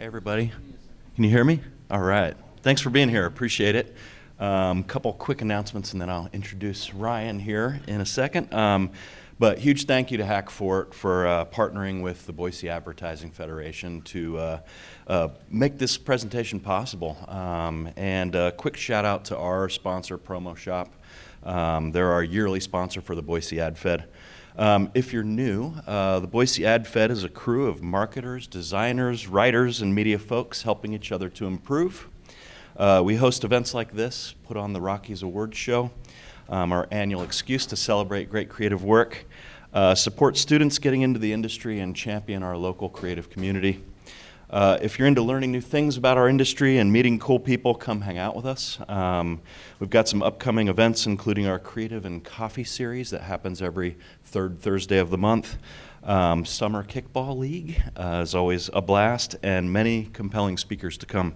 Hey, everybody. Can you hear me? All right. Thanks for being here. Appreciate it. Couple quick announcements, and then I'll introduce Ryan here in a second. But huge thank you to Hackfort for partnering with the Boise Advertising Federation to make this presentation possible. And a quick shout out to our sponsor, Promo Shop. They're our yearly sponsor for the Boise Ad Fed. If you're new, the Boise Ad Fed is a crew of marketers, designers, writers, and media folks helping each other to improve. We host events like this, put on the Rockies Awards Show, our annual excuse to celebrate great creative work, support students getting into the industry, and champion our local creative community. If you're into learning new things about our industry and meeting cool people, come hang out with us. We've got some upcoming events, including our Creative and Coffee series that happens every third Thursday of the month. Summer Kickball League is always a blast, and many compelling speakers to come.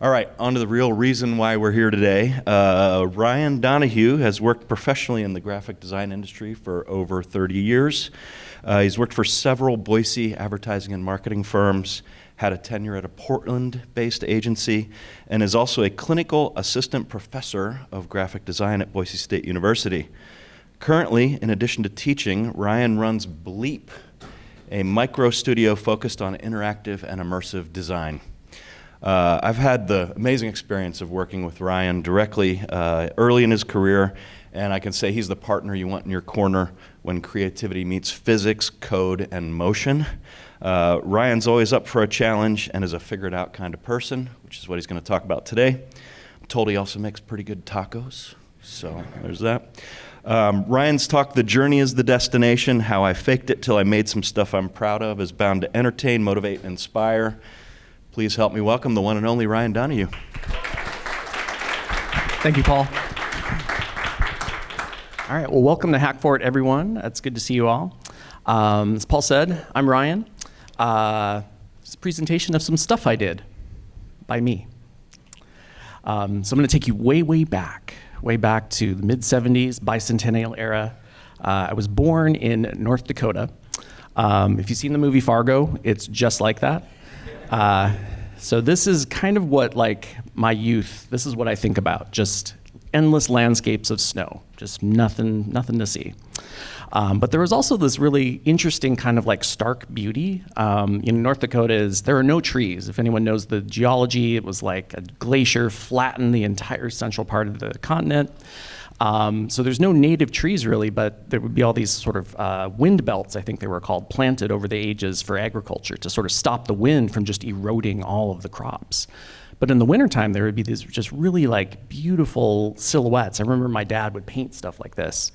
All right, on to the real reason why we're here today. Ryan Donahue has worked professionally in the graphic design industry for over 30 years. He's worked for several Boise advertising and marketing firms, had a tenure at a Portland-based agency, and is also a clinical assistant professor of graphic design at Boise State University. Currently, in addition to teaching, Ryan runs Bleep, a micro studio focused on interactive and immersive design. I've had the amazing experience of working with Ryan directly early in his career, and I can say he's the partner you want in your corner when creativity meets physics, code, and motion. Ryan's always up for a challenge and is a figured-out kind of person, which is what he's going to talk about today. I'm told he also makes pretty good tacos, so there's that. Ryan's talk, The Journey is the Destination, How I Faked It Till I Made Some Stuff I'm Proud Of, is bound to entertain, motivate, and inspire. Please help me welcome the one and only Ryan Donahue. Thank you, Paul. All right, well, welcome to Hackfort, everyone. It's good to see you all. As Paul said, I'm Ryan. It's a presentation of some stuff I did by me. So I'm going to take you way back to the mid-'70s, bicentennial era. I was born in North Dakota. If you've seen the movie Fargo, it's just like that. So this is kind of what, like, my youth, this is what I think about, just endless landscapes of snow, just nothing to see. But there was also this really interesting kind of like stark beauty. In North Dakota there are no trees. If anyone knows the geology, it was like a glacier flattened the entire central part of the continent. So there's no native trees really, but there would be all these sort of wind belts, I think they were called, planted over the ages for agriculture to sort of stop the wind from just eroding all of the crops. But in the wintertime, there would be these just really like beautiful silhouettes. I remember my dad would paint stuff like this.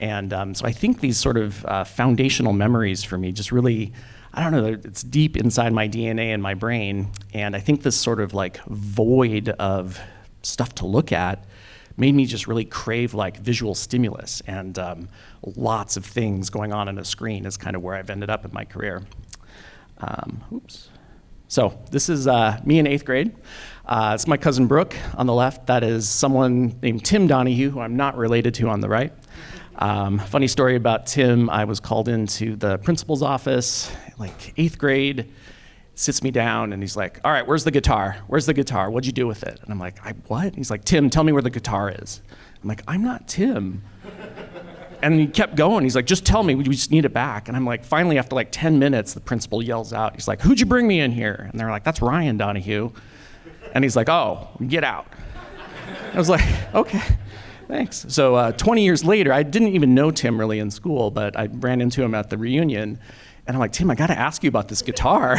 And so I think these sort of foundational memories for me just really, I don't know, it's deep inside my DNA and my brain. And I think this sort of like void of stuff to look at made me just really crave like visual stimulus, and lots of things going on a screen is kind of where I've ended up in my career. So this is me in 8th grade. It's my cousin Brooke on the left. That is someone named Tim Donahue, who I'm not related to, on the right. Funny story about Tim, I was called into the principal's office, like 8th grade, sits me down, and he's like, all right, where's the guitar? Where's the guitar? What'd you do with it? And I'm like, what? He's like, Tim, tell me where the guitar is. I'm like, I'm not Tim. And he kept going. He's like, just tell me, we just need it back. And I'm like, finally, after like 10 minutes, the principal yells out, he's like, who'd you bring me in here? And they're like, that's Ryan Donahue. And he's like, oh, get out. I was like, okay, thanks. So 20 years later, I didn't even know Tim really in school, but I ran into him at the reunion. And I'm like, Tim, I got to ask you about this guitar.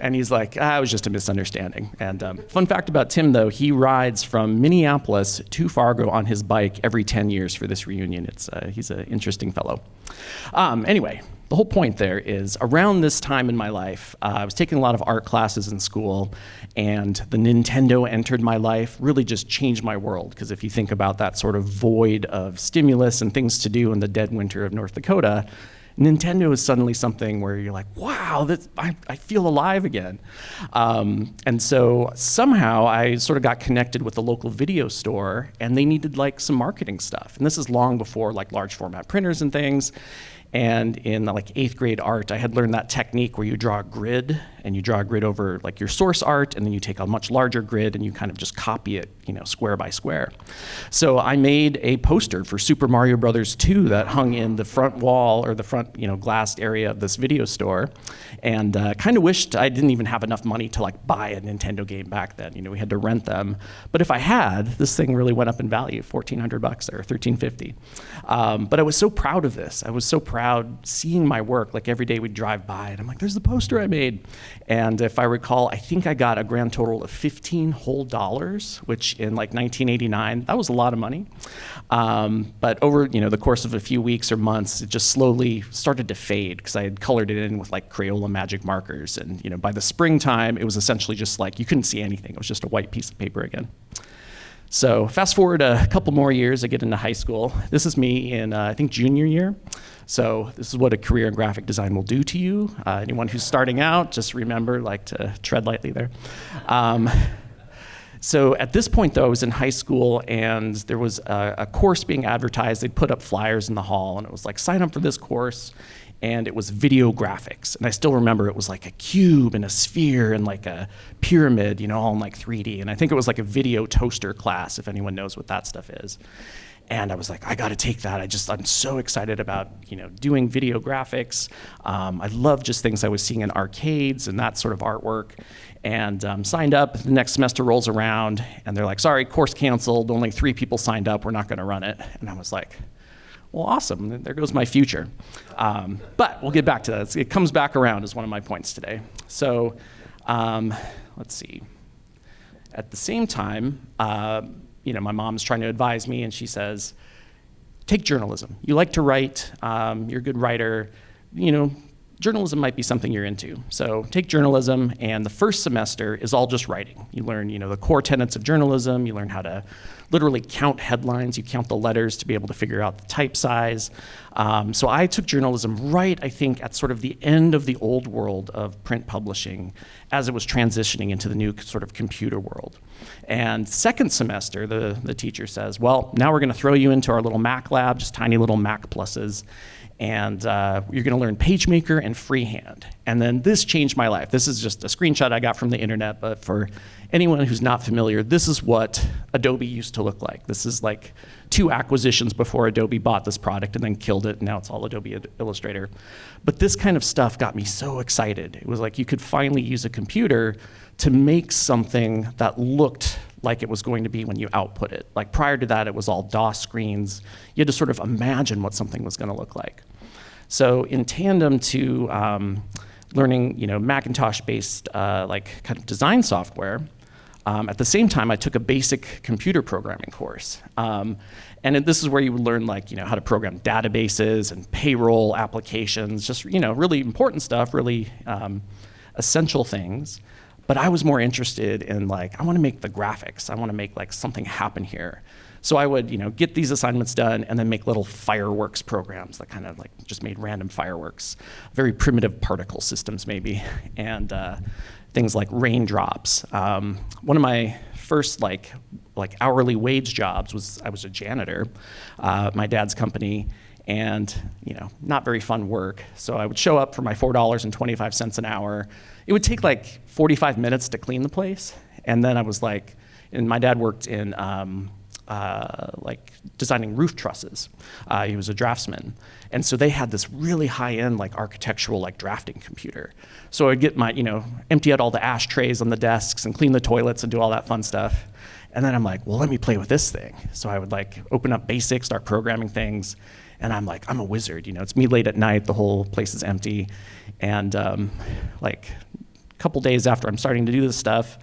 And he's like, it was just a misunderstanding. And fun fact about Tim, though, he rides from Minneapolis to Fargo on his bike every 10 years for this reunion. He's an interesting fellow. Anyway, the whole point there is around this time in my life, I was taking a lot of art classes in school, and the Nintendo entered my life, really just changed my world. Because if you think about that sort of void of stimulus and things to do in the dead winter of North Dakota, Nintendo is suddenly something where you're like, wow, I feel alive again. And so somehow I sort of got connected with the local video store, and they needed like some marketing stuff. And this is long before like large format printers and things. And in like 8th grade art, I had learned that technique where you draw a grid and you draw a grid over like your source art, and then you take a much larger grid and you kind of just copy it, square by square. So I made a poster for Super Mario Brothers 2 that hung in the front wall or the front, glassed area of this video store, and kind of wished I didn't even have enough money to like buy a Nintendo game back then. We had to rent them, but if I had, this thing really went up in value, $1,400 or $1,350. But I was so proud of this. I was so proud seeing my work. Like every day we'd drive by, and I'm like, "There's the poster I made." And if I recall, I think I got a grand total of $15 whole, which in like 1989, that was a lot of money. But over the course of a few weeks or months, it just slowly started to fade because I had colored it in with like Crayola magic markers. And by the springtime, it was essentially just like you couldn't see anything. It was just a white piece of paper again. So fast forward a couple more years, I get into high school. This is me in, I think, junior year. So this is what a career in graphic design will do to you. Anyone who's starting out, just remember to tread lightly there. So at this point, though, I was in high school, and there was a course being advertised. They'd put up flyers in the hall, and it was like, sign up for this course. And it was video graphics. And I still remember it was like a cube and a sphere and like a pyramid, all in like 3D. And I think it was like a video toaster class, if anyone knows what that stuff is. And I was like, I got to take that. I'm so excited about, doing video graphics. I love just things I was seeing in arcades and that sort of artwork. And signed up. The next semester rolls around, and they're like, sorry, course canceled. Only 3 people signed up. We're not going to run it. And I was like, well, awesome. There goes my future. But we'll get back to that. It comes back around is one of my points today. So let's see. At the same time, my mom's trying to advise me, and she says, take journalism. You like to write. You're a good writer. Journalism might be something you're into. So take journalism, and the first semester is all just writing. You learn, the core tenets of journalism. You learn how to literally count headlines. You count the letters to be able to figure out the type size. So I took journalism right, I think, at sort of the end of the old world of print publishing as it was transitioning into the new sort of computer world. And second semester, the teacher says, well, now we're going to throw you into our little Mac lab, just tiny little Mac pluses. And you're going to learn PageMaker and freehand. And then this changed my life. This is just a screenshot I got from the internet, but for anyone who's not familiar, this is what Adobe used to look like. This is like 2 acquisitions before Adobe bought this product and then killed it, and now it's all Adobe Illustrator. But this kind of stuff got me so excited. It was like you could finally use a computer to make something that looked like it was going to be when you output it. Like prior to that, it was all DOS screens. You had to sort of imagine what something was going to look like. So in tandem to learning, Macintosh-based like kind of design software, at the same time I took a basic computer programming course. And this is where you would learn how to program databases and payroll applications, just really important stuff, really essential things. But I was more interested in I want to make the graphics. I want to make something happen here. So I would, get these assignments done and then make little fireworks programs that kind of just made random fireworks, very primitive particle systems maybe, and things like raindrops. One of my first hourly wage jobs was I was a janitor, my dad's company, and not very fun work. So I would show up for my $4.25 an hour. It would take 45 minutes to clean the place, and then I was and my dad worked in designing roof trusses. He was a draftsman. And so they had this really high-end architectural drafting computer. So I'd get my, empty out all the ashtrays on the desks and clean the toilets and do all that fun stuff. And then I'm like, well, let me play with this thing. So I would open up BASIC, start programming things. And I'm I'm a wizard. It's me late at night, the whole place is empty. And a couple days after I'm starting to do this stuff,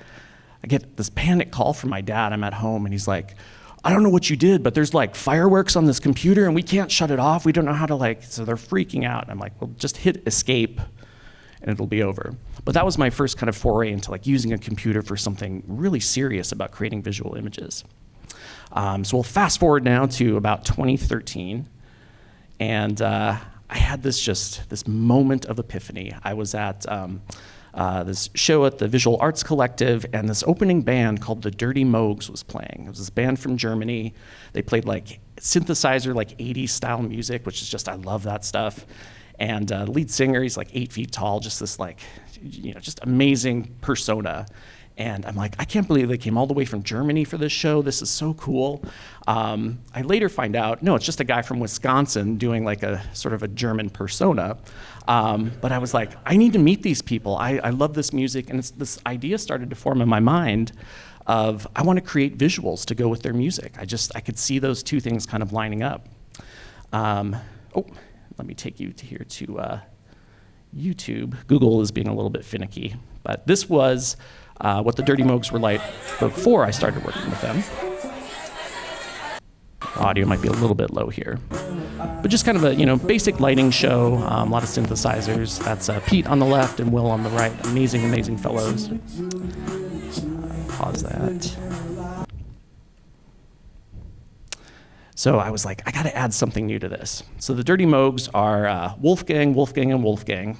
I get this panic call from my dad. I'm at home, and he's like, I don't know what you did, but there's fireworks on this computer and we can't shut it off. We don't know how to so they're freaking out. And I'm like, well, just hit escape and it'll be over. But that was my first kind of foray into using a computer for something really serious about creating visual images. So we'll fast forward now to about 2013. And I had this moment of epiphany. I was at this show at the Visual Arts Collective, and this opening band called the Dirty Mogs was playing. It was this band from Germany. They played synthesizer, 80s style music, which is just, I love that stuff. And the lead singer, he's 8 feet tall, just this just amazing persona. And I'm like, I can't believe they came all the way from Germany for this show. This is so cool. I later find out, no, it's just a guy from Wisconsin doing like a sort of a German persona. But I was like, I need to meet these people. I love this music. And this idea started to form in my mind of, I want to create visuals to go with their music. I could see those two things kind of lining up. Let me take you here to YouTube. Google is being a little bit finicky. But this was what the Dirty Moogs were like before I started working with them. Audio might be a little bit low here. But just kind of a basic lighting show, a lot of synthesizers. That's Pete on the left and Will on the right. Amazing, amazing fellows. Pause that. So I was like, I got to add something new to this. So the Dirty Moogs are Wolfgang, and Wolfgang.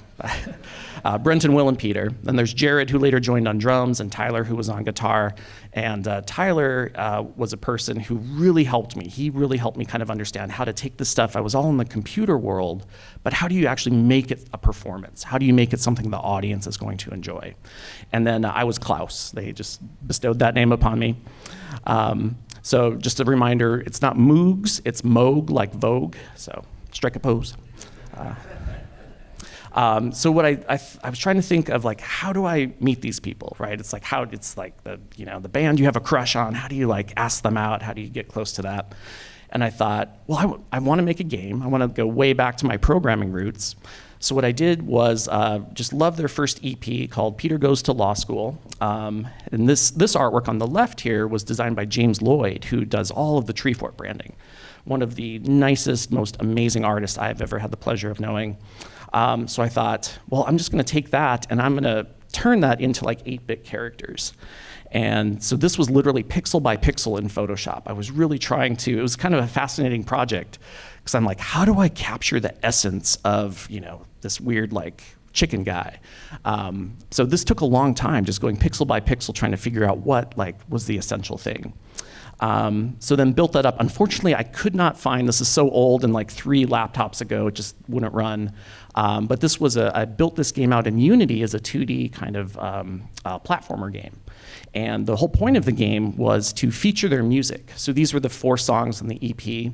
Brenton, Will, and Peter. Then there's Jared, who later joined on drums, and Tyler, who was on guitar. And Tyler was a person who really helped me. He really helped me kind of understand how to take this stuff. I was all in the computer world, but how do you actually make it a performance? How do you make it something the audience is going to enjoy? And then I was Klaus. They just bestowed that name upon me. So just a reminder, it's not Moogs, it's Moog, like Vogue. So strike a pose. So what I was trying to think of, like, how do I meet these people, right? It's like the band you have a crush on. How do you like ask them out? How do you get close to that? And I thought, well, I want to make a game. I want to go way back to my programming roots. So what I did was just love their first EP called Peter Goes to Law School. And this artwork on the left here was designed by James Lloyd, who does all of the Treefort branding. One of the nicest, most amazing artists I've ever had the pleasure of knowing. So I thought, well, I'm just going to take that and I'm going to turn that into like 8-bit characters. And so this was literally pixel by pixel in Photoshop. I was really trying to, it was kind of a fascinating project because I'm like, how do I capture the essence of, this weird like chicken guy? So this took a long time, just going pixel by pixel, trying to figure out what like was the essential thing. So then built that up. Unfortunately, I could not find, this is so old and like 3 laptops ago, it just wouldn't run. But this was I built this game out in Unity as a 2D kind of platformer game. And the whole point of the game was to feature their music. So these were the 4 songs in the EP.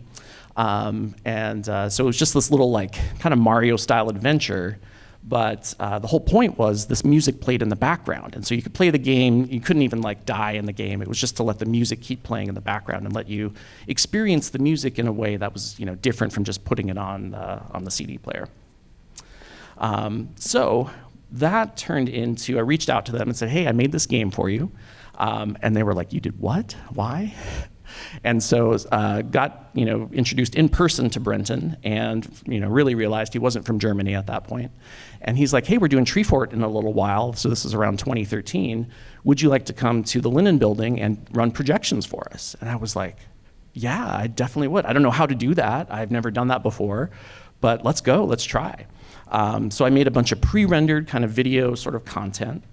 So it was just this little like kind of Mario style adventure. But the whole point was this music played in the background. And so you could play the game, you couldn't even like die in the game. It was just to let the music keep playing in the background and let you experience the music in a way that was different from just putting it on the CD player. So that turned into, I reached out to them and said, hey, I made this game for you. And they were like, you did what? Why? And so got introduced in person to Brenton and really realized he wasn't from Germany at that point. And he's like, hey, we're doing Treefort in a little while. So this is around 2013. Would you like to come to the Linen Building and run projections for us? And I was like, yeah, I definitely would. I don't know how to do that. I've never done that before, but let's go, let's try. So I made a bunch of pre-rendered kind of video sort of content.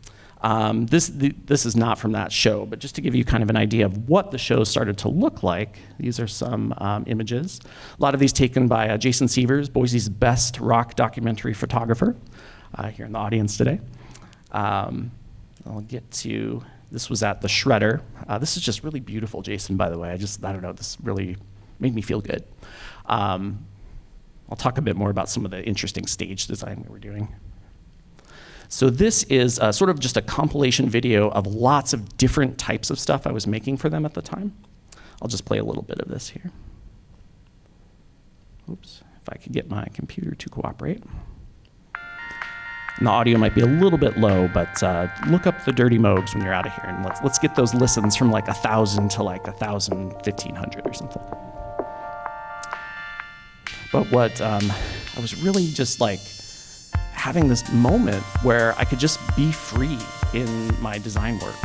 This is not from that show, but just to give you kind of an idea of what the show started to look like, these are some images. A lot of these taken by Jason Sievers, Boise's best rock documentary photographer, here in the audience today. I'll get to, this was at the Shredder. This is just really beautiful, Jason, by the way. I don't know, this really made me feel good. I'll talk a bit more about some of the interesting stage design we were doing. So this is sort of just a compilation video of lots of different types of stuff I was making for them at the time. I'll just play a little bit of this here. Oops, if I could get my computer to cooperate. And the audio might be a little bit low, but look up the Dirty Moogs when you're out of here, and let's get those listens from like 1,000 to like 1,000, 1,500 or something. But what I was really just like having this moment where I could just be free in my design work.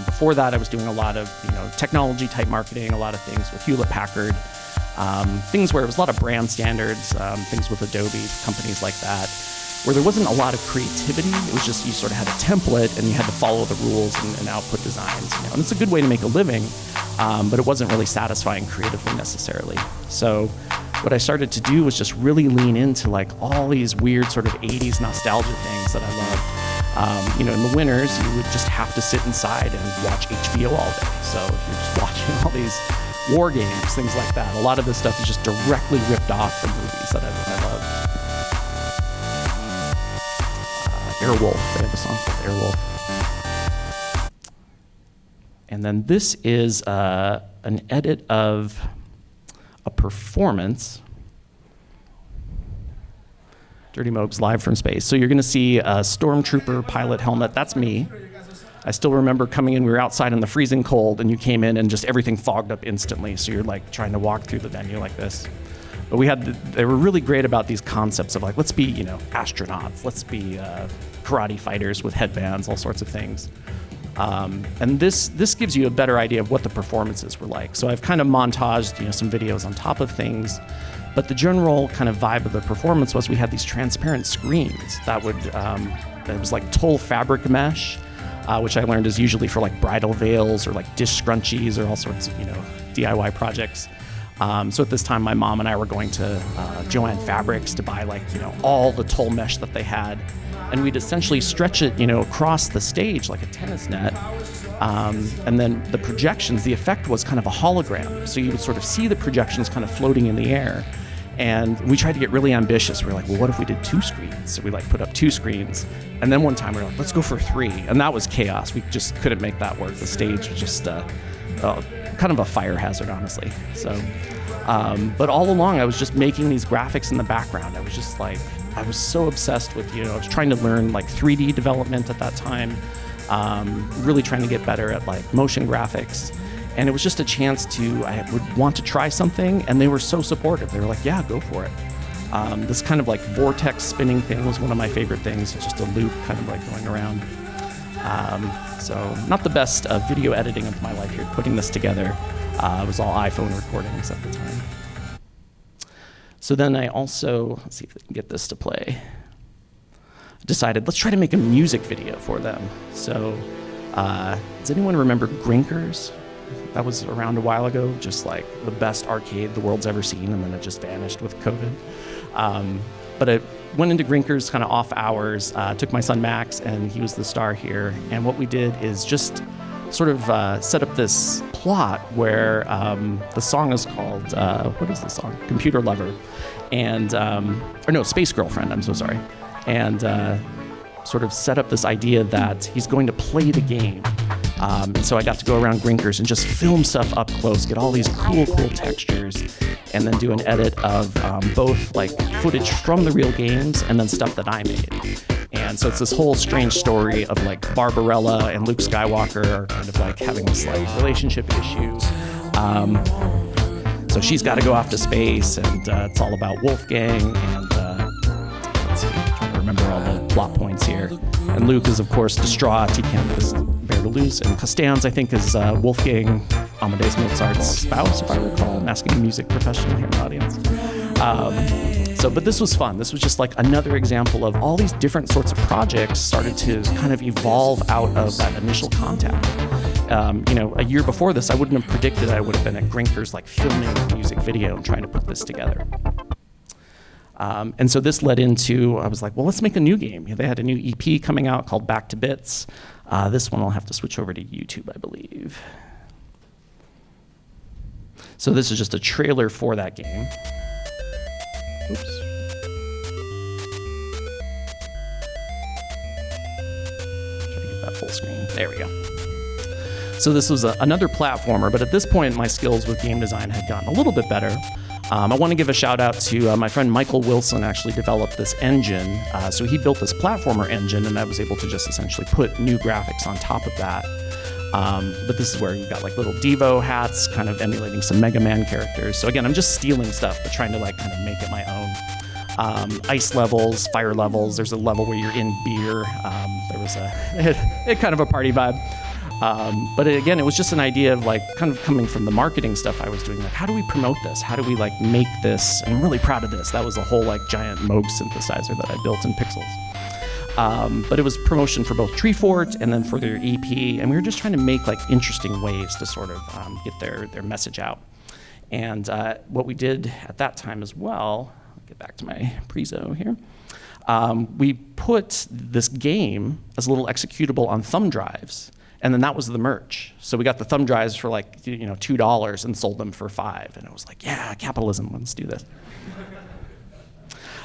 Before that, I was doing a lot of technology type marketing, a lot of things with Hewlett-Packard, things where it was a lot of brand standards, things with Adobe, companies like that, where there wasn't a lot of creativity. It was just you sort of had a template and you had to follow the rules and output designs. And it's a good way to make a living, but it wasn't really satisfying creatively necessarily. So what I started to do was just really lean into like all these weird sort of 80s nostalgia things that I loved. In the winters, you would just have to sit inside and watch HBO all day. So you're just watching all these war games, things like that. A lot of this stuff is just directly ripped off from movies that I love. Airwolf, they have a song called Airwolf. And then this is an edit of a performance. Dirty Moog's Live from Space. So you're gonna see a Stormtrooper pilot helmet. That's me. I still remember coming in, we were outside in the freezing cold, and you came in and just everything fogged up instantly. So you're like trying to walk through the venue like this. But they were really great about these concepts of like, let's be, astronauts, let's be karate fighters with headbands, all sorts of things. And this gives you a better idea of what the performances were like. So I've kind of montaged, some videos on top of things. But the general kind of vibe of the performance was we had these transparent screens that it was like tulle fabric mesh, which I learned is usually for like bridal veils or like dish scrunchies or all sorts of, DIY projects. So at this time, my mom and I were going to Joann Fabrics to buy all the tulle mesh that they had. And we'd essentially stretch it, across the stage like a tennis net. And then the projections, the effect was kind of a hologram. So you would sort of see the projections kind of floating in the air. And we tried to get really ambitious. We were like, well, what if we did 2 screens? So we put up 2 screens. And then one time we were like, let's go for 3. And that was chaos. We just couldn't make that work. The stage was just kind of a fire hazard, honestly. So, but all along I was just making these graphics in the background. I was just like, I was so obsessed with, I was trying to learn 3D development at that time. Really trying to get better at motion graphics. And it was just a chance I would want to try something, and they were so supportive. They were like, yeah, go for it. This kind of vortex spinning thing was one of my favorite things. It's just a loop kind of going around. So not the best video editing of my life here, putting this together. It was all iPhone recordings at the time. So then I also, let's see if I can get this to play, decided let's try to make a music video for them. So does anyone remember Grinkers? That was around a while ago, just the best arcade the world's ever seen, and then it just vanished with COVID. But I went into Grinkers kind of off hours, took my son Max, and he was the star here. And what we did is just sort of set up this plot where the song is called, what is the song? Computer Lover. And, or no, Space Girlfriend, I'm so sorry. And sort of set up this idea that he's going to play the game. And so I got to go around Grinkers and just film stuff up close, get all these cool textures, and then do an edit of both footage from the real games and then stuff that I made. And so it's this whole strange story of Barbarella and Luke Skywalker are kind of having this relationship issue. So she's got to go off to space, and it's all about Wolfgang, and let's see, I'm trying to remember all the plot points here. And Luke is, of course, distraught. He can't bear to lose. And Costanz, I think, is Wolfgang Amadeus Mozart's spouse, if I recall. I'm asking a music professional here in the audience. But this was fun. This was just another example of all these different sorts of projects started to kind of evolve out of that initial contact. A year before this, I wouldn't have predicted I would have been at Grinkers filming a music video and trying to put this together. And so this led into, I was like, well, let's make a new game. They had a new EP coming out called Back to Bits. This one I'll have to switch over to YouTube, I believe. So this is just a trailer for that game. Oops. Try to get that full screen. There we go. So this was another platformer, but at this point my skills with game design had gotten a little bit better. I want to give a shout out to my friend Michael Wilson. Actually developed this engine. So he built this platformer engine, and I was able to just essentially put new graphics on top of that. But this is where you've got little Devo hats, kind of emulating some Mega Man characters. So again, I'm just stealing stuff, but trying to kind of make it my own. Ice levels, fire levels. There's a level where you're in beer. There was it kind of a party vibe. But again, it was just an idea of kind of coming from the marketing stuff I was doing. How do we promote this? How do we make this? And I'm really proud of this. That was a whole giant Moog synthesizer that I built in Pixels. But it was promotion for both Treefort and then for their EP. And we were just trying to make interesting ways to sort of get their message out. And what we did at that time as well, I'll get back to my prezo here. we put this game as a little executable on thumb drives, and then that was the merch. So we got the thumb drives for like $2 and sold them for $5, and it was like, yeah, capitalism, let's do this.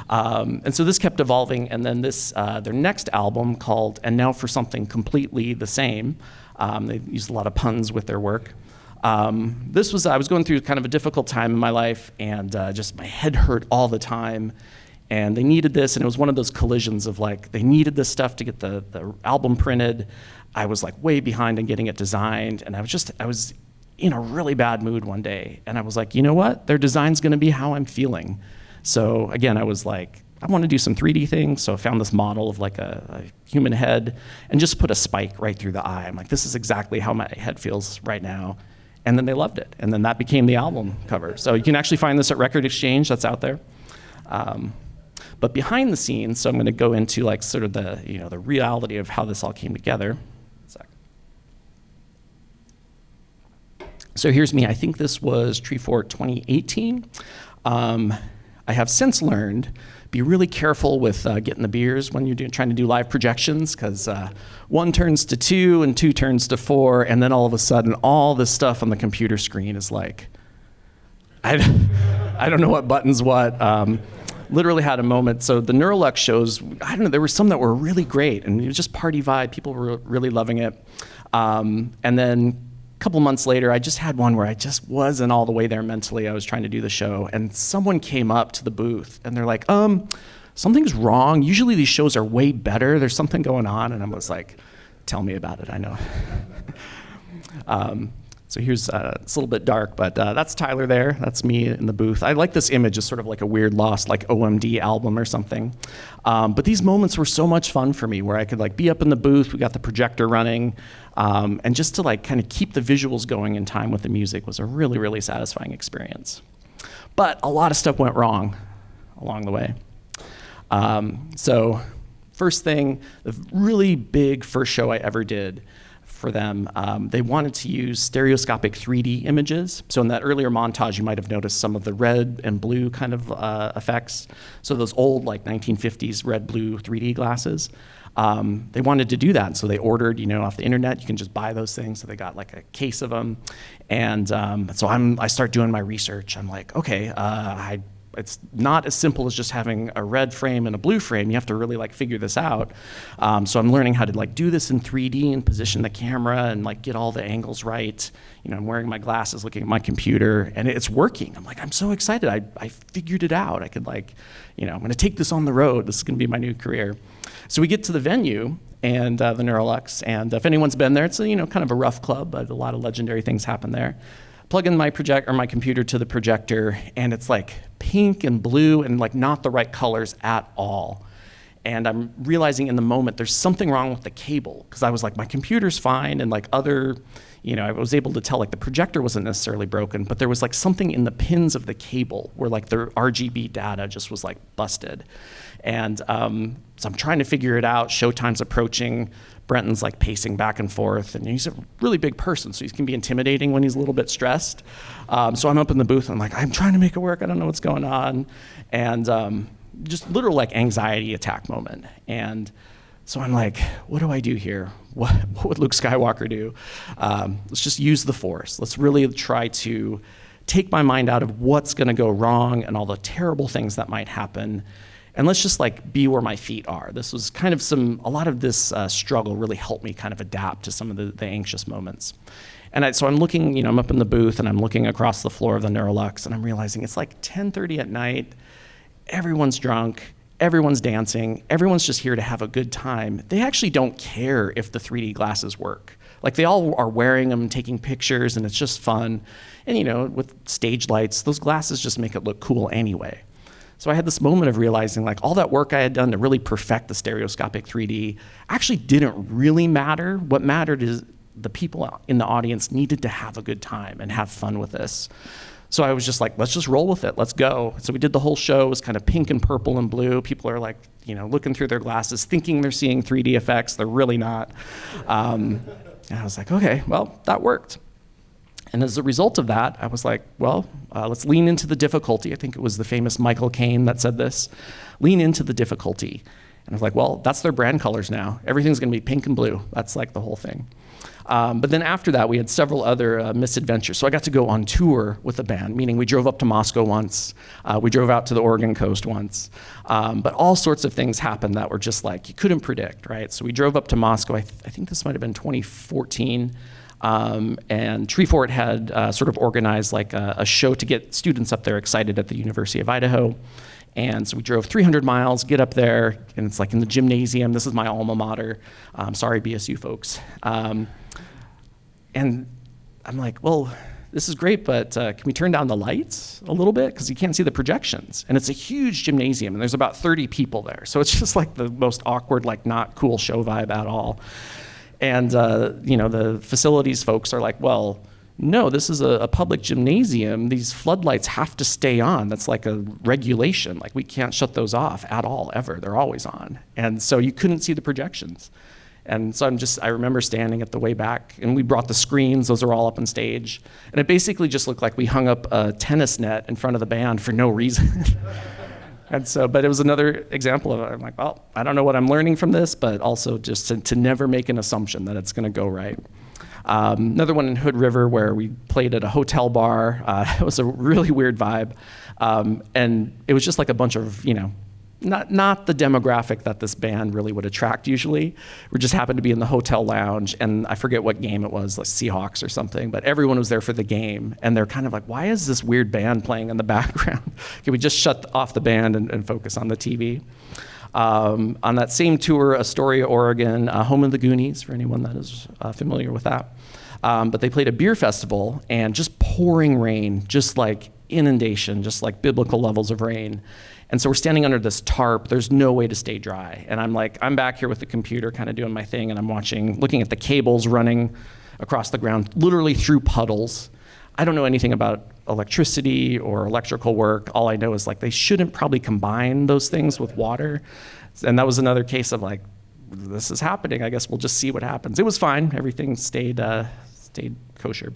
And so this kept evolving, and then their next album called And Now for Something Completely the Same. They used a lot of puns with their work. I was going through kind of a difficult time in my life, and just my head hurt all the time. And they needed this, and it was one of those collisions of like, they needed this stuff to get the album printed. I was like way behind in getting it designed, and I was in a really bad mood one day. And I was like, you know what? Their design's gonna be how I'm feeling. So again, I was like, I want to do some 3D things. So I found this model of like a human head and just put a spike right through the eye. I'm like, this is exactly how my head feels right now. And then they loved it. And then that became the album cover. So you can actually find this at Record Exchange, that's out there. But behind the scenes, so I'm going to go into like sort of the reality of how this all came together. So here's me. I think this was Treefort 2018. I have since learned, be really careful with getting the beers when you're trying to do live projections, because 1 turns to 2 and 2 turns to 4, and then all of a sudden all this stuff on the computer screen is like, I don't know what button's what. Literally had a moment. So the Neurolux shows, I don't know, there were some that were really great, and it was just party vibe. People were really loving it. And then a couple months later, I just had one where I just wasn't all the way there mentally. I was trying to do the show, and someone came up to the booth, and they're like, something's wrong. Usually these shows are way better. There's something going on. And I was like, tell me about it, I know. So here's, it's a little bit dark, but that's Tyler there. That's me in the booth. I like this image as sort of like a weird lost like OMD album or something. But these moments were so much fun for me where I could like be up in the booth, we got the projector running, and just to like kind of keep the visuals going in time with the music was a really, really satisfying experience. But a lot of stuff went wrong along the way. So first thing, the really big first show I ever did for them, they wanted to use stereoscopic 3D images. So in that earlier montage, you might have noticed some of the red and blue kind of effects. So those old like 1950s red, blue 3D glasses. They wanted to do that, so they ordered, off the internet. You can just buy those things. So they got like a case of them, and so I start doing my research. I'm like, okay, it's not as simple as just having a red frame and a blue frame. You have to really like figure this out. So I'm learning how to like do this in 3D and position the camera and like get all the angles right. I'm wearing my glasses, looking at my computer, and it's working. I'm like, I'm so excited. I figured it out. I could like, I'm gonna take this on the road. This is gonna be my new career. So we get to the venue and the Neurolux, and if anyone's been there, it's kind of a rough club, but a lot of legendary things happen there. Plug in my computer to the projector, and it's like pink and blue and like not the right colors at all. And I'm realizing in the moment there's something wrong with the cable, because I was like, my computer's fine, and like other, I was able to tell like the projector wasn't necessarily broken, but there was like something in the pins of the cable where like the RGB data just was like busted. And so I'm trying to figure it out. Showtime's approaching. Brenton's like pacing back and forth, and he's a really big person, so he can be intimidating when he's a little bit stressed. So I'm up in the booth, and I'm like, I'm trying to make it work. I don't know what's going on. And just literal like anxiety attack moment. And so I'm like, what do I do here? What would Luke Skywalker do? Let's just use the Force. Let's really try to take my mind out of what's gonna go wrong and all the terrible things that might happen. And let's just like be where my feet are. This was kind of a lot of this struggle really helped me kind of adapt to some of the anxious moments. And so I'm looking, I'm up in the booth and I'm looking across the floor of the Neurolux, and I'm realizing it's like 10:30 at night. Everyone's drunk, everyone's dancing, everyone's just here to have a good time. They actually don't care if the 3D glasses work. Like they all are wearing them, taking pictures, and it's just fun. And with stage lights, those glasses just make it look cool anyway. So I had this moment of realizing like all that work I had done to really perfect the stereoscopic 3D actually didn't really matter. What mattered is the people in the audience needed to have a good time and have fun with this. So I was just like, let's just roll with it, let's go. So we did the whole show. It was kind of pink and purple and blue. People are like, looking through their glasses, thinking they're seeing 3D effects. They're really not. And I was like, okay, well, that worked. And as a result of that, I was like, well, let's lean into the difficulty. I think it was the famous Michael Caine that said this, lean into the difficulty. And I was like, well, that's their brand colors now. Everything's gonna be pink and blue. That's like the whole thing. But then after that, we had several other misadventures. So I got to go on tour with the band, meaning we drove up to Moscow once, we drove out to the Oregon coast once, but all sorts of things happened that were just like, you couldn't predict, right? So we drove up to Moscow, I think this might have been 2014, and Treefort had sort of organized like a show to get students up there excited at the University of Idaho. And so we drove 300 miles, get up there, and it's like in the gymnasium. This is my alma mater. Sorry, BSU folks. And I'm like, well, this is great, but can we turn down the lights a little bit? Because you can't see the projections. And it's a huge gymnasium, and there's about 30 people there. So it's just like the most awkward, like not cool show vibe at all. And the facilities folks are like, well, no, this is a public gymnasium. These floodlights have to stay on. That's like a regulation. Like we can't shut those off at all, ever. They're always on. And so you couldn't see the projections. And so I remember standing at the way back, and we brought the screens. Those are all up on stage. And it basically just looked like we hung up a tennis net in front of the band for no reason. And so, but it was another example of it. I'm like, well, I don't know what I'm learning from this, but also just to never make an assumption that it's gonna go right. Another one in Hood River where we played at a hotel bar. It was a really weird vibe. And it was just like a bunch of, not the demographic that this band really would attract usually. We just happened to be in the hotel lounge, and I forget what game it was, like Seahawks or something, but everyone was there for the game. And they're kind of like, why is this weird band playing in the background? Can we just shut off the band and focus on the TV? On that same tour, Astoria, Oregon, home of the Goonies, for anyone that is familiar with that. But they played a beer festival, and just pouring rain, just like inundation, just like biblical levels of rain. And so we're standing under this tarp. There's no way to stay dry. And I'm back here with the computer kind of doing my thing, and I'm looking at the cables running across the ground, literally through puddles. I don't know anything about electricity or electrical work. All I know is like they shouldn't probably combine those things with water. And that was another case of like, this is happening. I guess we'll just see what happens. It was fine. Everything stayed kosher.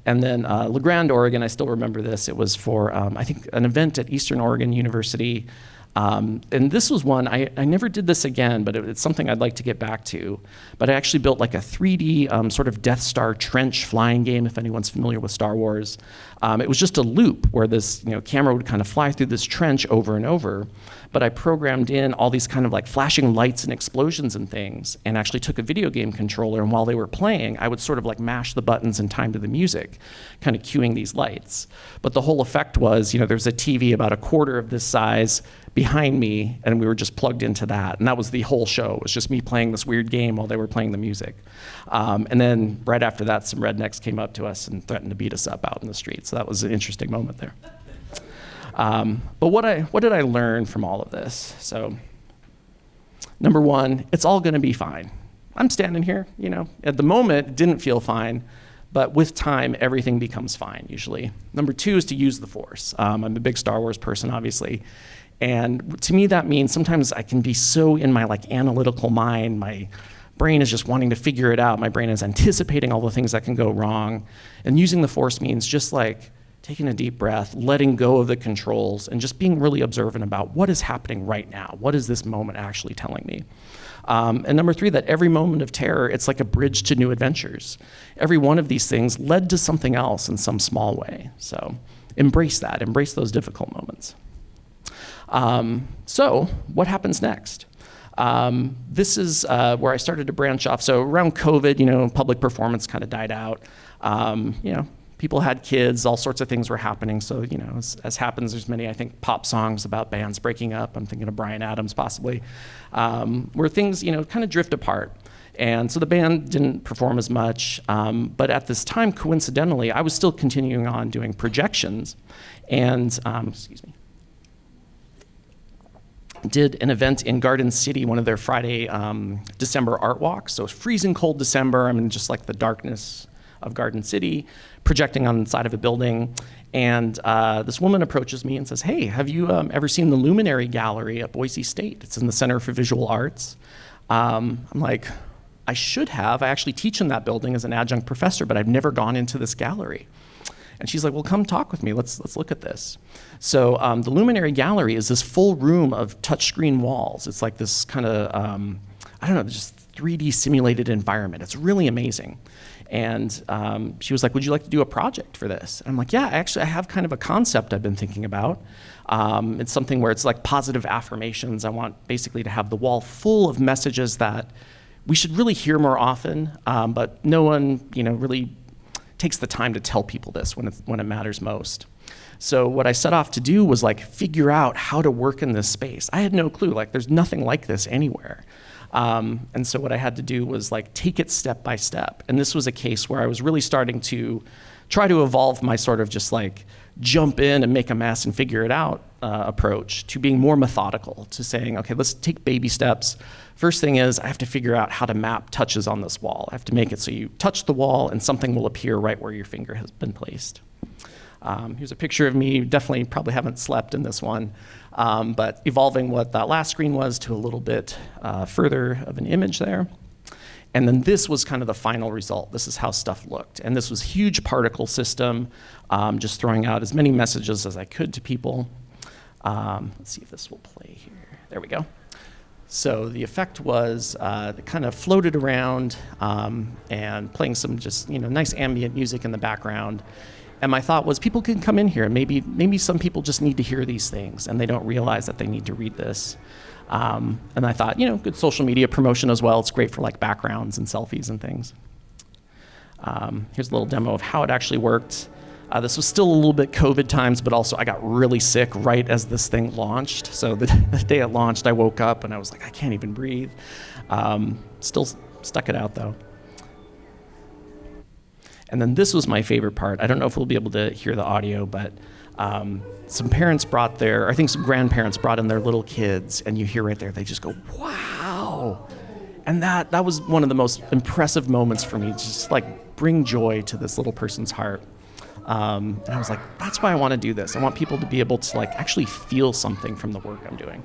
And then La Grande, Oregon, I still remember this. It was for, I think, an event at Eastern Oregon University. And this was one, I never did this again, but it's something I'd like to get back to. But I actually built like a 3D sort of Death Star trench flying game, if anyone's familiar with Star Wars. It was just a loop where this camera would kind of fly through this trench over and over. But I programmed in all these kind of like flashing lights and explosions and things, and actually took a video game controller, and while they were playing, I would sort of like mash the buttons in time to the music, kind of cueing these lights. But the whole effect was, there's a TV about a quarter of this size behind me, and we were just plugged into that. And that was the whole show. It was just me playing this weird game while they were playing the music. And then right after that, some rednecks came up to us and threatened to beat us up out in the street. So that was an interesting moment there. But what did I learn from all of this? So number one, it's all gonna be fine. I'm standing here, at the moment, it didn't feel fine, but with time, everything becomes fine, usually. Number two is to use the Force. I'm a big Star Wars person, obviously. And to me, that means sometimes I can be so in my like analytical mind, my brain is just wanting to figure it out. My brain is anticipating all the things that can go wrong. And using the Force means just like taking a deep breath, letting go of the controls, and just being really observant about what is happening right now. What is this moment actually telling me? And number three, that every moment of terror, it's like a bridge to new adventures. Every one of these things led to something else in some small way. So embrace that, embrace those difficult moments. So what happens next? This is where I started to branch off. So around COVID, public performance kind of died out. People had kids, all sorts of things were happening. So, as happens, there's many, I think, pop songs about bands breaking up. I'm thinking of Bryan Adams possibly, where things, kind of drift apart. And so the band didn't perform as much, but at this time, coincidentally, I was still continuing on doing projections and, did an event in Garden City, one of their Friday, December art walks. So freezing cold December, I'm in just like the darkness of Garden City, projecting on the side of a building. And this woman approaches me and says, hey, have you ever seen the Luminary Gallery at Boise State? It's in the Center for Visual Arts. I'm like, I should have. I actually teach in that building as an adjunct professor, but I've never gone into this gallery. And she's like, well, come talk with me. Let's look at this. So the Luminary Gallery is this full room of touchscreen walls. It's like this kind of, I don't know, just 3D simulated environment. It's really amazing. And she was like, would you like to do a project for this? And I'm like, yeah, actually, I have kind of a concept I've been thinking about. It's something where it's like positive affirmations. I want basically to have the wall full of messages that we should really hear more often, but no one, really takes the time to tell people this when it matters most. So what I set off to do was like figure out how to work in this space. I had no clue, like there's nothing like this anywhere. And so what I had to do was like take it step by step. And this was a case where I was really starting to try to evolve my sort of just like jump in and make a mess and figure it out approach to being more methodical, to saying, okay, let's take baby steps. First thing is I have to figure out how to map touches on this wall. I have to make it so you touch the wall and something will appear right where your finger has been placed. Here's a picture of me. Definitely probably haven't slept in this one, but evolving what that last screen was to a little bit further of an image there. And then this was kind of the final result. This is how stuff looked. And this was huge particle system, just throwing out as many messages as I could to people. Let's see if this will play here. There we go. So the effect was it kind of floated around and playing some just nice ambient music in the background. And my thought was people can come in here. Maybe some people just need to hear these things and they don't realize that they need to read this. And I thought, good social media promotion as well. It's great for like backgrounds and selfies and things. Here's a little demo of how it actually worked. This was still a little bit COVID times, but also I got really sick right as this thing launched. So the day it launched, I woke up and I was like, I can't even breathe. Still stuck it out though. And then this was my favorite part. I don't know if we'll be able to hear the audio, but some parents I think some grandparents brought in their little kids, and you hear right there, they just go, wow. And that was one of the most impressive moments for me, just like bring joy to this little person's heart. And I was like, that's why I want to do this. I want people to be able to like actually feel something from the work I'm doing.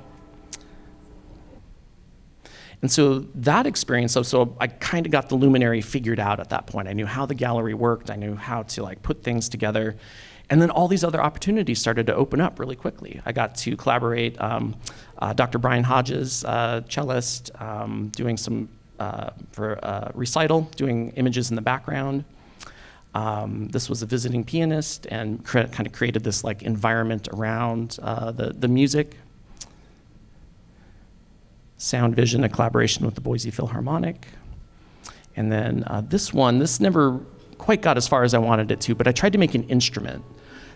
And so that experience, so I kind of got the Luminary figured out at that point. I knew how the gallery worked. I knew how to like put things together. And then all these other opportunities started to open up really quickly. I got to collaborate, Dr. Brian Hodges, cellist, doing some, for a recital, doing images in the background. This was a visiting pianist and kind of created this like environment around the music. Sound Vision, a collaboration with the Boise Philharmonic. And then this never quite got as far as I wanted it to, but I tried to make an instrument.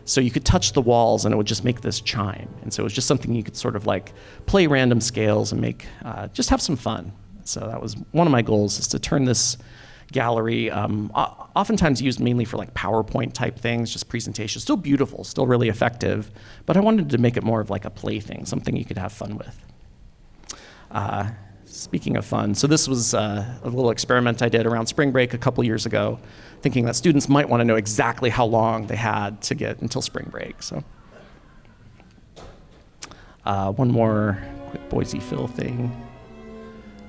So you could touch the walls and it would just make this chime. And so it was just something you could sort of like play random scales and make, just have some fun. So that was one of my goals, is to turn this gallery, oftentimes used mainly for like PowerPoint type things, just presentations, still beautiful, still really effective, but I wanted to make it more of like a plaything, something you could have fun with. Speaking of fun, so this was a little experiment I did around spring break a couple years ago, thinking that students might want to know exactly how long they had to get until spring break. So one more quick Boise Phil thing.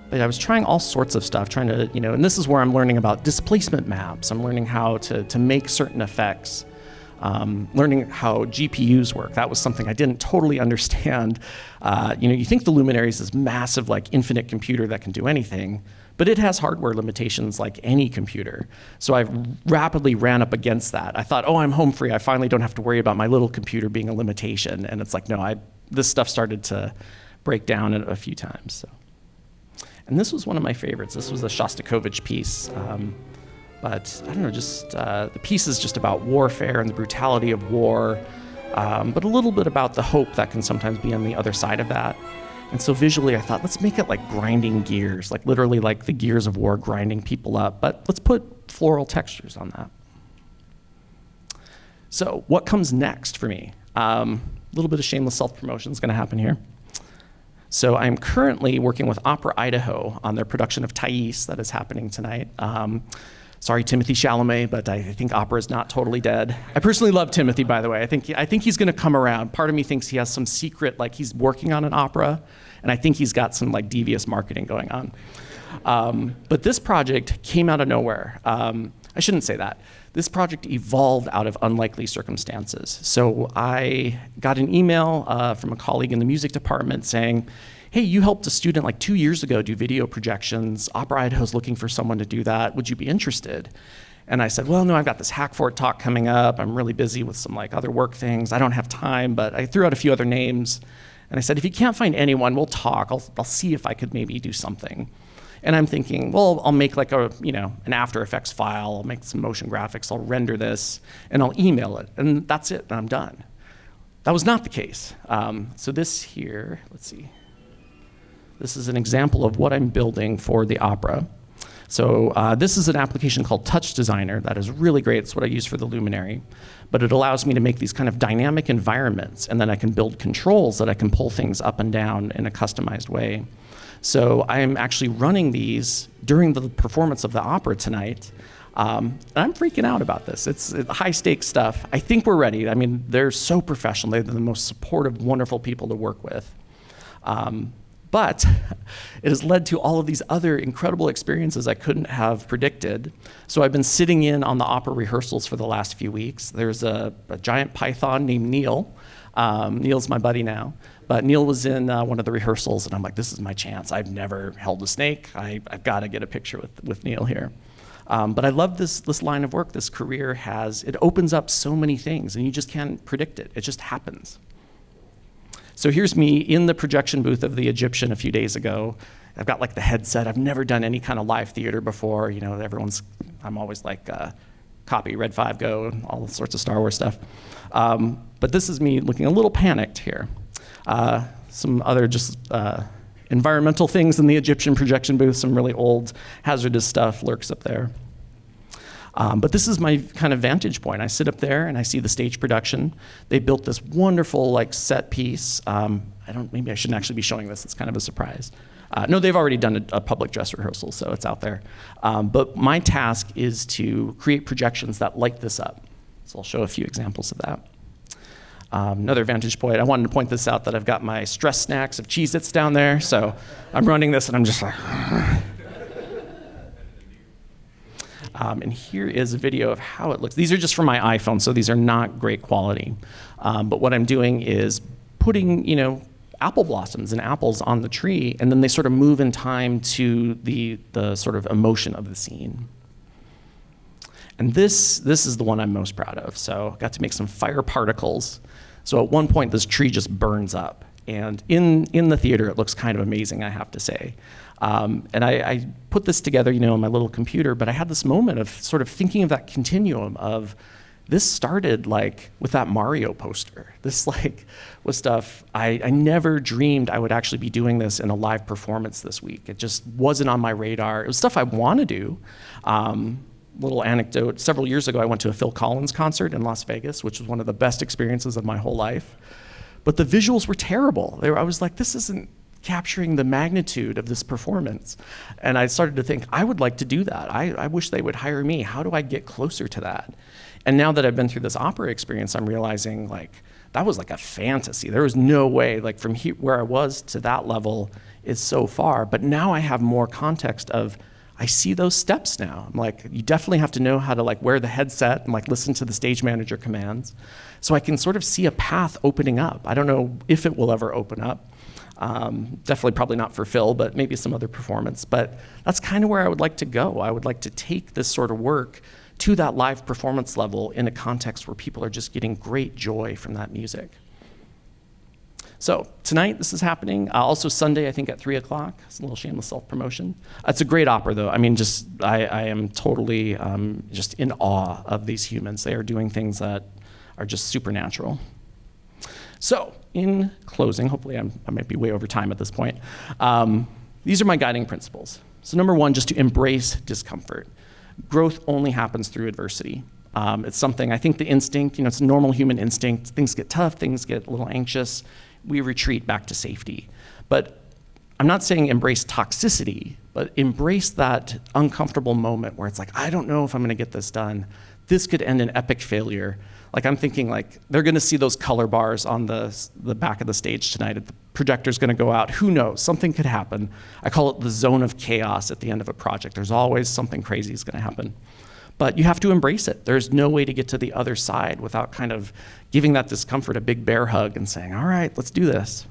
But I was trying all sorts of stuff, trying to, and this is where I'm learning about displacement maps. I'm learning how to make certain effects. Learning how GPUs work. That was something I didn't totally understand. You think the Luminary is this massive, like infinite computer that can do anything, but it has hardware limitations like any computer. So I rapidly ran up against that. I thought, I'm home free. I finally don't have to worry about my little computer being a limitation. And it's like, no, this stuff started to break down a few times. So. And this was one of my favorites. This was a Shostakovich piece. But I don't know, just the piece is just about warfare and the brutality of war, but a little bit about the hope that can sometimes be on the other side of that. And so visually I thought, let's make it like grinding gears, like literally like the gears of war grinding people up, but let's put floral textures on that. So what comes next for me? A little bit of shameless self-promotion is going to happen here. So I'm currently working with Opera Idaho on their production of Thais that is happening tonight. Sorry, Timothy Chalamet, but I think opera is not totally dead. I personally love Timothy, by the way. I think he's going to come around. Part of me thinks he has some secret, like he's working on an opera, and I think he's got some like devious marketing going on. But this project came out of nowhere. I shouldn't say that. This project evolved out of unlikely circumstances. So I got an email from a colleague in the music department saying, hey, you helped a student like 2 years ago do video projections. Opera Idaho's looking for someone to do that. Would you be interested? And I said, well, no, I've got this Hack For It talk coming up. I'm really busy with some like other work things. I don't have time, but I threw out a few other names. And I said, if you can't find anyone, we'll talk. I'll see if I could maybe do something. And I'm thinking, well, I'll make like an After Effects file. I'll make some motion graphics. I'll render this, and I'll email it. And that's it, and I'm done. That was not the case. So this here, let's see. This is an example of what I'm building for the opera. So this is an application called Touch Designer that is really great. It's what I use for the Luminary. But it allows me to make these kind of dynamic environments, and then I can build controls that I can pull things up and down in a customized way. So I'm actually running these during the performance of the opera tonight. And I'm freaking out about this. It's high stakes stuff. I think we're ready. I mean, they're so professional. They're the most supportive, wonderful people to work with. But it has led to all of these other incredible experiences I couldn't have predicted. So I've been sitting in on the opera rehearsals for the last few weeks. There's a giant python named Neil. Neil's my buddy now. But Neil was in one of the rehearsals, and I'm like, this is my chance. I've never held a snake. I've got to get a picture with Neil here. But I love this line of work. This career it opens up so many things, and you just can't predict it. It just happens. So here's me in the projection booth of the Egyptian a few days ago. I've got like the headset. I've never done any kind of live theater before. You know, I'm always like, copy, Red 5, go, and all sorts of Star Wars stuff. But this is me looking a little panicked here. Some other just environmental things in the Egyptian projection booth, some really old hazardous stuff lurks up there. But this is my kind of vantage point. I sit up there and I see the stage production. They built this wonderful like set piece. Maybe I shouldn't actually be showing this. It's kind of a surprise. No, they've already done a public dress rehearsal, so it's out there. But my task is to create projections that light this up. So I'll show a few examples of that. Another vantage point, I wanted to point this out that I've got my stress snacks of Cheez-Its down there, so I'm running this and I'm just like, and here is a video of how it looks. These are just from my iPhone, so these are not great quality. But what I'm doing is putting, apple blossoms and apples on the tree, and then they sort of move in time to the sort of emotion of the scene. And this is the one I'm most proud of. So I got to make some fire particles. So at one point, this tree just burns up. And in the theater, it looks kind of amazing, I have to say. And I put this together, on my little computer, but I had this moment of sort of thinking of that continuum of this started like with that Mario poster. This like was stuff I never dreamed I would actually be doing this in a live performance this week. It just wasn't on my radar. It was stuff I want to do. Little anecdote, several years ago, I went to a Phil Collins concert in Las Vegas, which was one of the best experiences of my whole life. But the visuals were terrible. I was like, this isn't capturing the magnitude of this performance. And I started to think, I would like to do that. I wish they would hire me. How do I get closer to that? And now that I've been through this opera experience, I'm realizing like, that was like a fantasy. There was no way, like from here, where I was to that level is so far. But now I have more context of, I see those steps now. I'm like, you definitely have to know how to like wear the headset and like listen to the stage manager commands. So I can sort of see a path opening up. I don't know if it will ever open up. Definitely probably not for Phil, but maybe some other performance. But that's kind of where I would like to go. I would like to take this sort of work to that live performance level in a context where people are just getting great joy from that music. So tonight, this is happening. Also Sunday, I think at 3 o'clock. It's a little shameless self-promotion. It's a great opera, though. I mean, I am totally just in awe of these humans. They are doing things that are just supernatural. So in closing, hopefully I might be way over time at this point. These are my guiding principles. So number one, just to embrace discomfort. Growth only happens through adversity. It's something, I think the instinct, it's a normal human instinct. Things get tough, things get a little anxious. We retreat back to safety. But I'm not saying embrace toxicity, but embrace that uncomfortable moment where it's like, I don't know if I'm gonna get this done. This could end in epic failure. Like I'm thinking like they're going to see those color bars on the back of the stage tonight. The projector's going to go out. Who knows? Something could happen. I call it the zone of chaos at the end of a project. There's always something crazy is going to happen. But you have to embrace it. There's no way to get to the other side without kind of giving that discomfort a big bear hug and saying, all right, let's do this.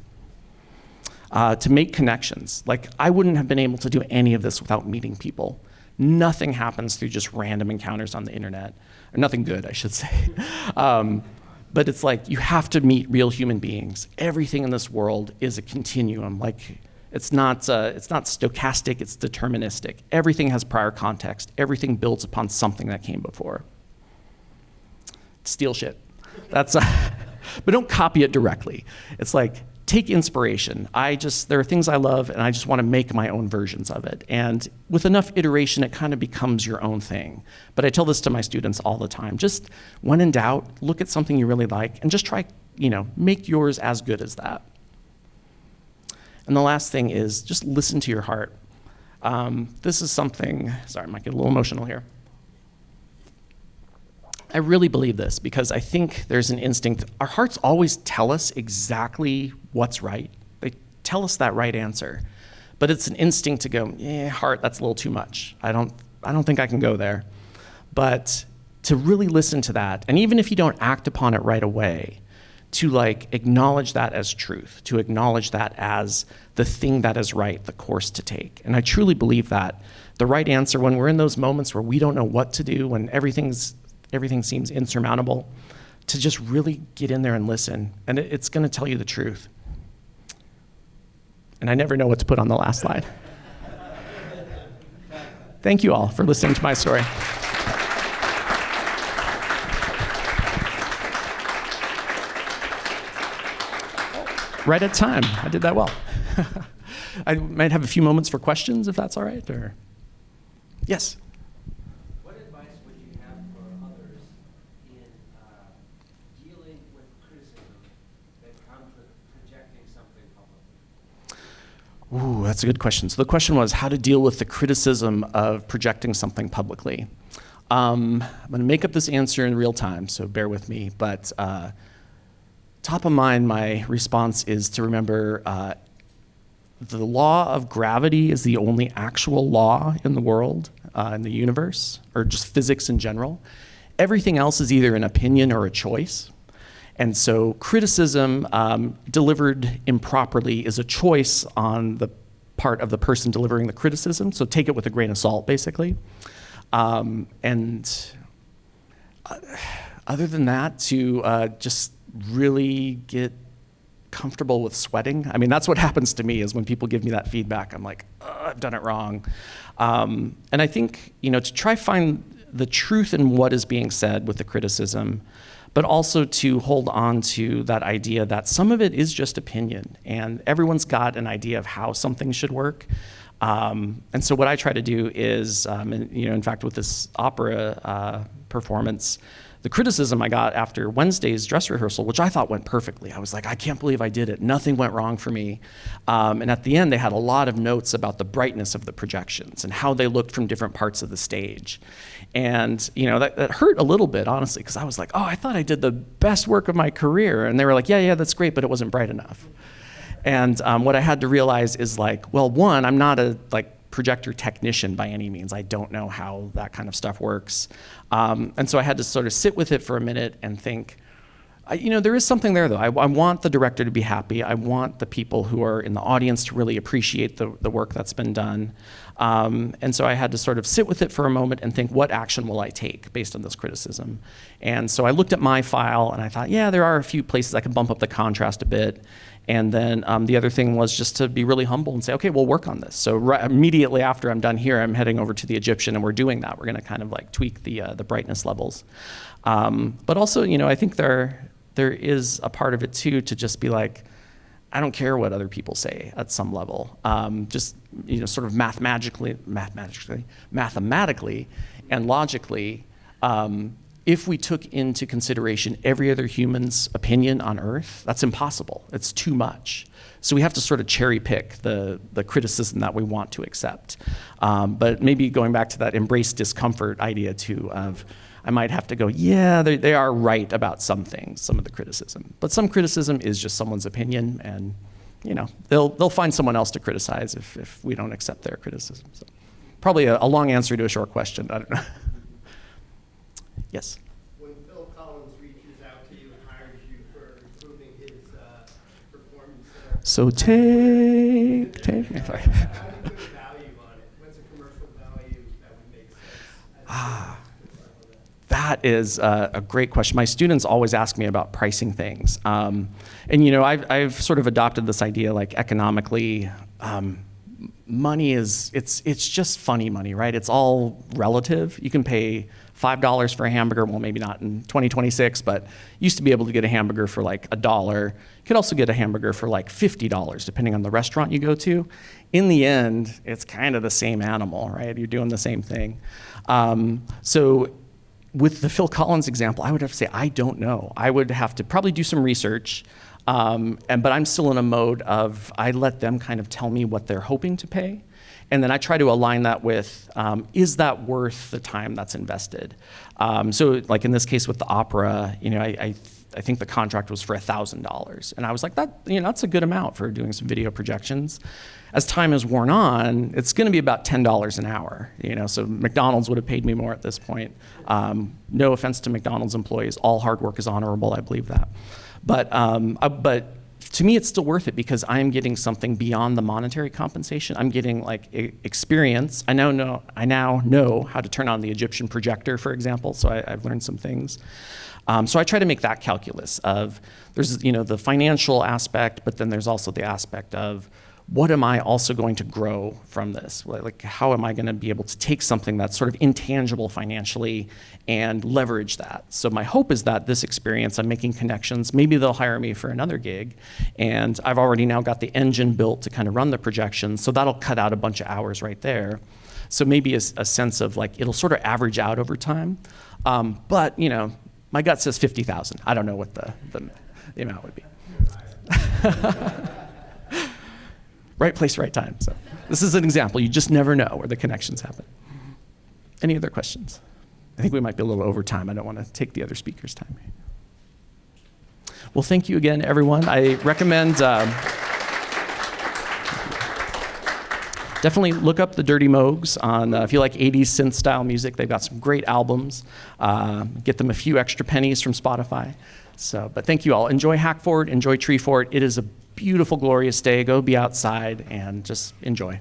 To make connections. Like I wouldn't have been able to do any of this without meeting people. Nothing happens through just random encounters on the internet. Or nothing good, I should say. But it's like you have to meet real human beings. Everything in this world is a continuum. Like it's not stochastic, it's deterministic. Everything has prior context. Everything builds upon something that came before. Steal shit. But don't copy it directly. It's like, take inspiration. There are things I love, and I just want to make my own versions of it. And with enough iteration, it kind of becomes your own thing. But I tell this to my students all the time. Just when in doubt, look at something you really like, and just try, make yours as good as that. And the last thing is just listen to your heart. This is something, sorry, I might get a little emotional here. I really believe this because I think there's an instinct. Our hearts always tell us exactly what's right. They tell us that right answer. But it's an instinct to go, heart, that's a little too much. I don't think I can go there. But to really listen to that, and even if you don't act upon it right away, to acknowledge that as truth, to acknowledge that as the thing that is right, the course to take. And I truly believe that the right answer, when we're in those moments where we don't know what to do, when everything seems insurmountable, to just really get in there and listen. And it's going to tell you the truth. And I never know what to put on the last slide. Thank you all for listening to my story. Right at time. I did that well. I might have a few moments for questions, if that's all right. Or yes? Ooh, that's a good question. So the question was how to deal with the criticism of projecting something publicly. I'm going to make up this answer in real time, so bear with me. But top of mind, my response is to remember the law of gravity is the only actual law in the world, in the universe, or just physics in general. Everything else is either an opinion or a choice. And so criticism delivered improperly is a choice on the part of the person delivering the criticism, so take it with a grain of salt, basically. And other than that, to just really get comfortable with sweating. I mean, that's what happens to me is when people give me that feedback, I'm like, I've done it wrong. And I think, to try find the truth in what is being said with the criticism, but also to hold on to that idea that some of it is just opinion, and everyone's got an idea of how something should work. And so what I try to do is, in fact, with this opera performance, the criticism I got after Wednesday's dress rehearsal, which I thought went perfectly. I was like, I can't believe I did it. Nothing went wrong for me. And at the end, they had a lot of notes about the brightness of the projections and how they looked from different parts of the stage. And that hurt a little bit, honestly, because I was like, I thought I did the best work of my career. And they were like, yeah, that's great, but it wasn't bright enough. And what I had to realize is one, I'm not a projector technician by any means. I don't know how that kind of stuff works. And so I had to sort of sit with it for a minute and think, there is something there though. I want the director to be happy. I want the people who are in the audience to really appreciate the work that's been done. And so I had to sort of sit with it for a moment and think, what action will I take based on this criticism? And so I looked at my file and I thought, there are a few places I can bump up the contrast a bit. And then the other thing was just to be really humble and say, okay, we'll work on this. So immediately after I'm done here, I'm heading over to the Egyptian and we're doing that. We're gonna kind of tweak the brightness levels. But also, I think there is a part of it too to just be like, I don't care what other people say at some level. Just sort of mathematically and logically, if we took into consideration every other human's opinion on Earth, that's impossible. It's too much. So we have to sort of cherry pick the criticism that we want to accept. But maybe going back to that embrace discomfort idea too of, I might have to go, yeah, they are right about some things, some of the criticism. But some criticism is just someone's opinion, and they'll find someone else to criticize if we don't accept their criticism. So probably a long answer to a short question. I don't know. Yes? When Phil Collins reaches out to you and hires you for improving his performance, So take. Sorry. how do you put a value on it? What's a commercial value that would make sense? That is a great question. My students always ask me about pricing things. And I've sort of adopted this idea, like economically, money it's just funny money, right? It's all relative. You can pay $5 for a hamburger, well, maybe not in 2026, but used to be able to get a hamburger for like $1. You could also get a hamburger for like $50, depending on the restaurant you go to. In the end, it's kind of the same animal, right? You're doing the same thing. So with the Phil Collins example, I would have to say, I don't know. I would have to probably do some research, but I'm still in a mode of I let them kind of tell me what they're hoping to pay. And then I try to align that with, is that worth the time that's invested? So like in this case with the opera, I think the contract was for $1,000. And I was like, that's a good amount for doing some video projections. As time has worn on, it's going to be about $10 an hour. So McDonald's would have paid me more at this point. No offense to McDonald's employees, all hard work is honorable. I believe that. But to me, it's still worth it because I'm getting something beyond the monetary compensation. I'm getting like experience. I now know how to turn on the Egyptian projector, for example. So I've learned some things. So I try to make that calculus of there's the financial aspect, but then there's also the aspect of what am I also going to grow from this? Like how am I going to be able to take something that's sort of intangible financially and leverage that? So my hope is that this experience, I'm making connections, maybe they'll hire me for another gig, and I've already now got the engine built to kind of run the projections, so that'll cut out a bunch of hours right there. So maybe a sense of like, it'll sort of average out over time. But my gut says 50,000. I don't know what the amount would be. Right place, right time. So this is an example. You just never know where the connections happen. Any other questions? I think we might be a little over time. I don't want to take the other speakers' time. Well, thank you again, everyone. I recommend definitely look up the Dirty Mogs on if you like 80s synth-style music. They've got some great albums. Get them a few extra pennies from Spotify. But thank you all. Enjoy Hackford. Enjoy Treefort. It is a beautiful, glorious day. Go be outside and just enjoy.